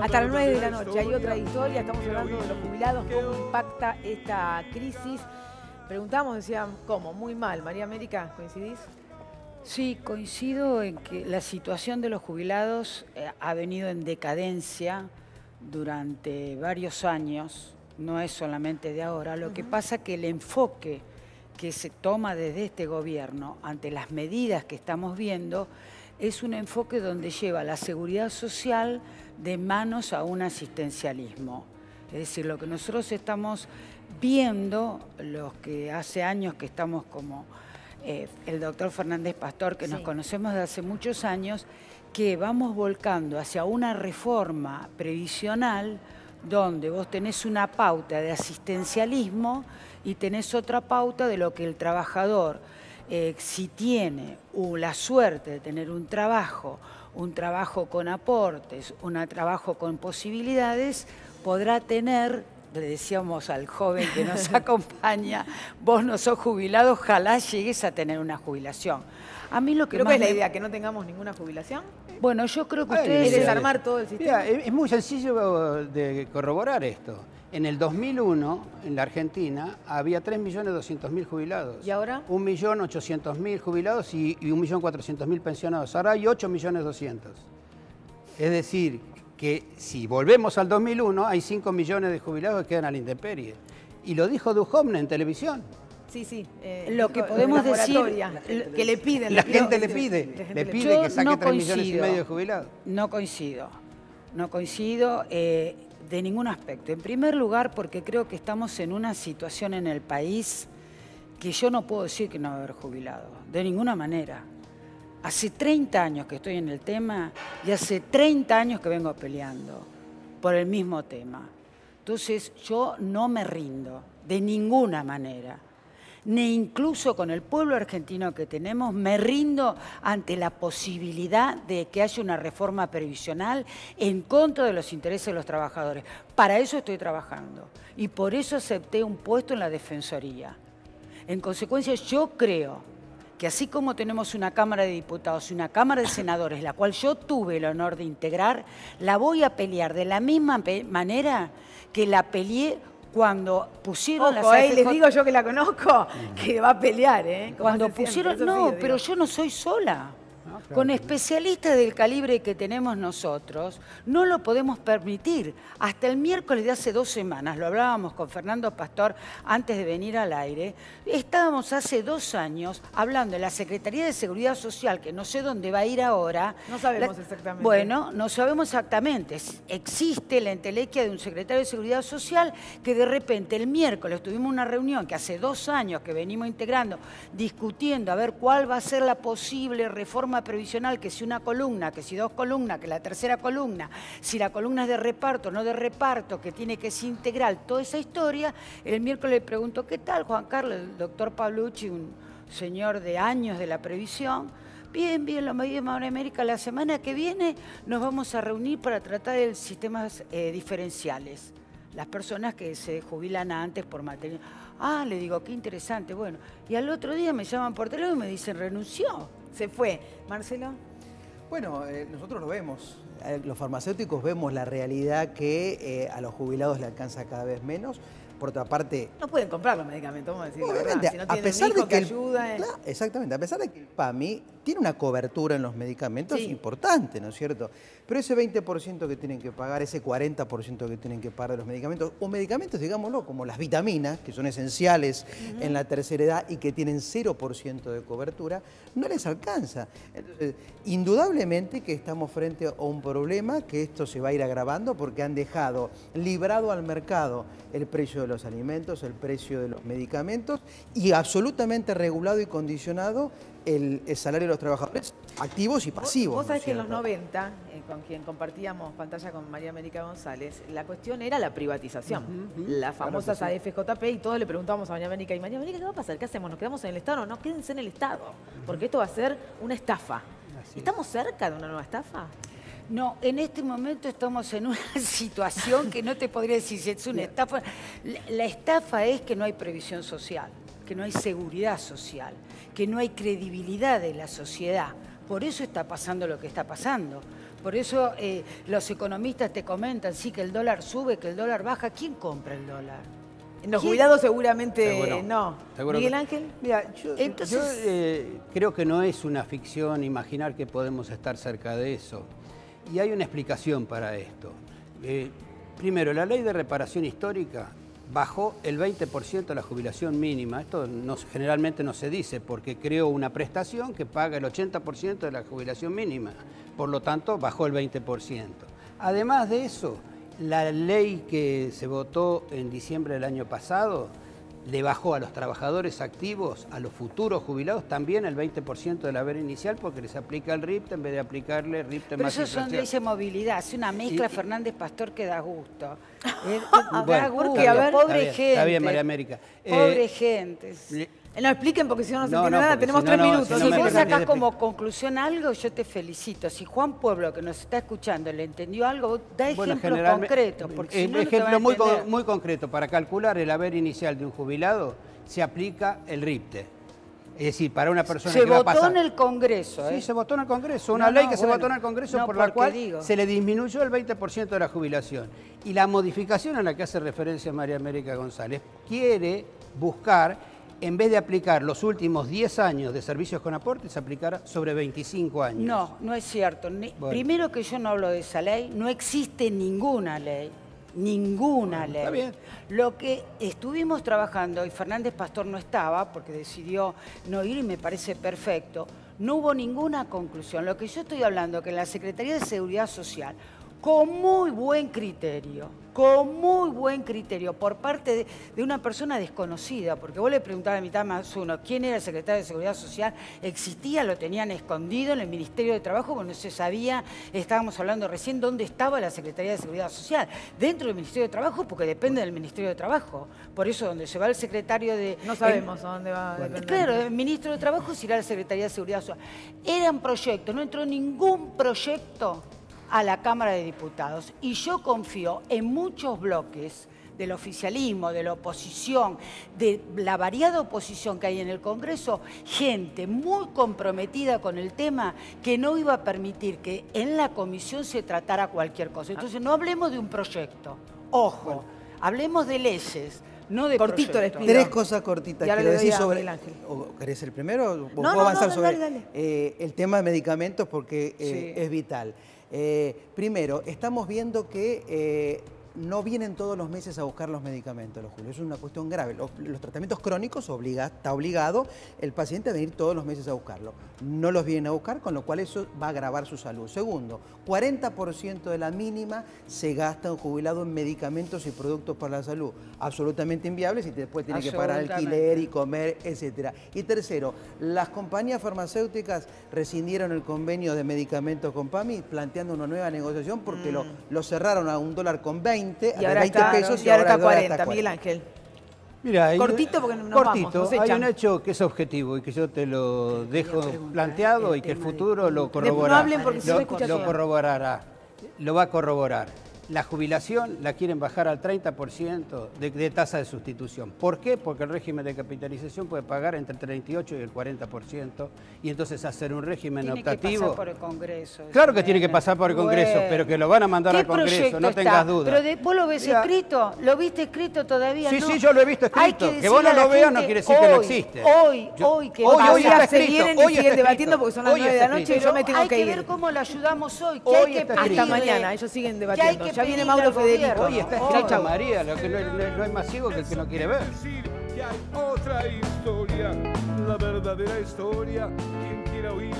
Hasta las 9 de la noche hay otra historia, estamos hablando de los jubilados, cómo impacta esta crisis. Preguntamos, decían, ¿cómo? Muy mal. María América, ¿coincidís? Sí, coincido en que la situación de los jubilados ha venido en decadencia durante varios años, no es solamente de ahora. Lo que pasa es que el enfoque que se toma desde este gobierno ante las medidas que estamos viendo es un enfoque donde lleva la seguridad social de manos a un asistencialismo. Es decir, lo que nosotros estamos viendo, los que hace años que estamos como el doctor Fernández Pastor, que nos conocemos de hace muchos años, que vamos volcando hacia una reforma previsional donde vos tenés una pauta de asistencialismo y tenés otra pauta de lo que el trabajador, si tiene la suerte de tener un trabajo con aportes, un trabajo con posibilidades, podrá tener. Le decíamos al joven que nos acompaña, vos no sos jubilado, ojalá llegues a tener una jubilación. A mí lo que Creo más que es la idea, que no tengamos ninguna jubilación. Bueno, yo creo que ustedes... Es desarmar todo el sistema. Mira, es muy sencillo de corroborar esto. En el 2001, en la Argentina, había 3.200.000 jubilados. ¿Y ahora? 1.800.000 jubilados y 1.400.000 pensionados. Ahora hay 8.200.000. Es decir, que si volvemos al 2001, hay 5 millones de jubilados que quedan a la intemperie. Y lo dijo Duhovne en televisión. Sí, sí. Lo que podemos decir... Que le piden. La gente le pide que saque 3,5 millones de jubilados. No coincido de ningún aspecto. En primer lugar, porque creo que estamos en una situación en el país que yo no puedo decir que no va a haber jubilados, de ninguna manera. Hace 30 años que estoy en el tema y hace 30 años que vengo peleando por el mismo tema. Entonces yo no me rindo de ninguna manera, ni incluso con el pueblo argentino que tenemos, me rindo ante la posibilidad de que haya una reforma previsional en contra de los intereses de los trabajadores. Para eso estoy trabajando y por eso acepté un puesto en la Defensoría. En consecuencia, yo creo que así como tenemos una Cámara de Diputados y una Cámara de Senadores, la cual yo tuve el honor de integrar, la voy a pelear de la misma manera que la peleé cuando pusieron Ojo, las AFJ. les digo yo que la conozco, que va a pelear, ¿eh? Cuando pusieron... No, pero yo no soy sola. Con especialistas del calibre que tenemos nosotros, no lo podemos permitir. Hasta el miércoles de hace 2 semanas, lo hablábamos con Fernando Pastor antes de venir al aire, estábamos hace 2 años hablando de la Secretaría de Seguridad Social, que no sé dónde va a ir ahora. No sabemos exactamente. Bueno, no sabemos exactamente. Existe la entelequia de un secretario de Seguridad Social que de repente el miércoles tuvimos una reunión que hace 2 años que venimos integrando, discutiendo a ver cuál va a ser la posible reforma previsional, que si una columna, que si 2 columnas, que la tercera columna, si la columna es de reparto, no de reparto, que tiene que ser integral, toda esa historia. El miércoles le pregunto, ¿qué tal, Juan Carlos? El doctor Pablucci, un señor de años de la previsión. Bien, lo me dice María América, la semana que viene nos vamos a reunir para tratar de sistemas diferenciales. Las personas que se jubilan antes por materia. Ah, le digo, qué interesante. Bueno, y al otro día me llaman por teléfono y me dicen, renunció. Se fue. Marcelo. Bueno, nosotros lo vemos. Los farmacéuticos vemos la realidad que a los jubilados le alcanza cada vez menos. Por otra parte... No pueden comprar los medicamentos, vamos a decir la verdad. Si no a tienen pesar un hijo de que ayuda... Exactamente. A pesar de que el PAMI tiene una cobertura en los medicamentos importante, ¿no es cierto? Pero ese 20% que tienen que pagar, ese 40% que tienen que pagar de los medicamentos, o medicamentos, digámoslo, como las vitaminas, que son esenciales en la tercera edad y que tienen 0% de cobertura, no les alcanza. Entonces, indudablemente que estamos frente a un problema que esto se va a ir agravando porque han dejado librado al mercado el precio de los alimentos, el precio de los medicamentos y absolutamente regulado y condicionado el salario de los trabajadores activos y pasivos. Vos sabés que en los 90, con quien compartíamos pantalla con María América González, la cuestión era la privatización. Las famosas AFJP, y todos le preguntábamos a María América, ¿y María América qué va a pasar? ¿Qué hacemos? ¿Nos quedamos en el Estado? No, quédense en el Estado, porque esto va a ser una estafa. ¿Estamos cerca de una nueva estafa? No, en este momento estamos en una situación que no te podría decir si es una estafa. La estafa es que no hay previsión social, que no hay seguridad social, que no hay credibilidad de la sociedad. Por eso está pasando lo que está pasando. Por eso los economistas te comentan, sí, que el dólar sube, que el dólar baja. ¿Quién compra el dólar? Los jubilados seguramente Seguro. no. Seguro ¿Miguel que- Ángel? Mira, Entonces- yo creo que no es una ficción imaginar que podemos estar cerca de eso. Y hay una explicación para esto. Primero, la ley de reparación histórica bajó el 20% la jubilación mínima. Esto generalmente no se dice porque creó una prestación que paga el 80% de la jubilación mínima. Por lo tanto, bajó el 20%. Además de eso, la ley que se votó en diciembre del año pasado le bajó a los trabajadores activos, a los futuros jubilados, también el 20% del haber inicial porque les aplica el RIPTE en vez de aplicarle RIPTE Pero más eso son inflación. leyes de movilidad, es una mezcla Y- Fernández Pastor que da gusto. Bueno, Da gusto, porque, a ver, pobre está gente. bien, María América. Pobre gente. No expliquen porque si no, no se No, entiende no, nada. porque Tenemos si 3 no, no, minutos. si no Si me vos dejan sacás ni como conclusión algo, yo te felicito. Si Juan Pueblo, que nos está escuchando, le entendió algo, vos da ejemplos generalmente- concretos. Porque si no, no te ejemplo van a muy, entender. muy concreto. Para calcular el haber inicial de un jubilado se aplica el RIPTE. Es decir, para una persona Se que va a votó pasar... en el Congreso, ¿eh? Sí, se votó en el Congreso. Una No, ley no, que se bueno. votó en el Congreso No, por la porque cual digo. se le disminuyó el 20% de la jubilación. Y la modificación a la que hace referencia María América González quiere buscar, en vez de aplicar los últimos 10 años de servicios con aportes, aplicar sobre 25 años. No, no es cierto. Bueno. Primero que yo no hablo de esa ley, no existe ninguna ley. Ninguna ley. está bien. Lo que estuvimos trabajando, y Fernández Pastor no estaba porque decidió no ir y me parece perfecto, no hubo ninguna conclusión. Lo que yo estoy hablando, que en la Secretaría de Seguridad Social, con muy buen criterio, por parte de una persona desconocida, porque vos le preguntabas a mitad más uno quién era el secretario de Seguridad Social, existía, lo tenían escondido en el Ministerio de Trabajo, porque no se sabía, estábamos hablando recién, dónde estaba la Secretaría de Seguridad Social. Dentro del Ministerio de Trabajo, porque depende del Ministerio de Trabajo. Por eso, donde se va el secretario de... No sabemos a dónde va a depender. Claro, el ministro de Trabajo se irá a la Secretaría de Seguridad Social. Eran proyectos, no entró ningún proyecto a la Cámara de Diputados. Y yo confío en muchos bloques del oficialismo, de la oposición, de la variada oposición que hay en el Congreso, gente muy comprometida con el tema que no iba a permitir que en la comisión se tratara cualquier cosa. Entonces no hablemos de un proyecto, ojo, hablemos de leyes, no de Cortito les proyectos. pido. Tres cosas cortitas Y ahora quiero le doy decir a sobre... Miguel Ángel. ¿Querés el primero? ¿O No, puedo no, avanzar no, sobre dale. el tema de medicamentos porque Sí. es vital? Primero, estamos viendo que no vienen todos los meses a buscar los medicamentos, los jubilados. Es una cuestión grave. Los tratamientos crónicos está obligado el paciente a venir todos los meses a buscarlo. No los vienen a buscar, con lo cual eso va a agravar su salud. Segundo, 40% de la mínima se gasta un jubilado en medicamentos y productos para la salud. Absolutamente inviables y después tiene que pagar alquiler y comer, etc. Y tercero, las compañías farmacéuticas rescindieron el convenio de medicamentos con PAMI planteando una nueva negociación porque lo cerraron a $1,20, Y a ahora 20 está, pesos y ahora está el dólar 40. Miguel Ángel. Mira, Cortito, porque nos cortito, vamos, nos hay echan. un hecho que es objetivo y que yo te lo dejo preguntar planteado el y que el tema futuro lo No corroborará. hablen porque se escucha lo todo. corroborará, lo va a corroborar. La jubilación la quieren bajar al 30% de tasa de sustitución. ¿Por qué? Porque el régimen de capitalización puede pagar entre el 38 y el 40% y entonces hacer un régimen Tiene que optativo. pasar por el Congreso. Claro que tiene que pasar por el Congreso, Bueno. pero que lo van a mandar ¿Qué al Congreso, proyecto no está? tengas dudas. Pero ¿vos lo ves Mira, escrito? ¿Lo viste escrito todavía? Sí, no. sí, yo lo he visto Hay escrito. Que decirle vos no a la lo veas no gente quiere decir que no hoy, existe. Hoy, Yo- hoy, que hoy pasa. está se escrito, vienen y hoy siguen está debatiendo escrito, porque son las hoy 9 de está la noche y escrito. yo me tengo hay que que ir. ver cómo lo ayudamos hoy. Que Hoy hay que está Hasta escrito. pedirle- mañana, ellos siguen que hay debatiendo. que Ya viene pedirle Mauro al Federico. gobierno. Hoy está Chau, escrito, chau. María, lo que no hay más ciego que el que no quiere ver. Decir que hay otra historia, la verdadera historia. Quien quiera oír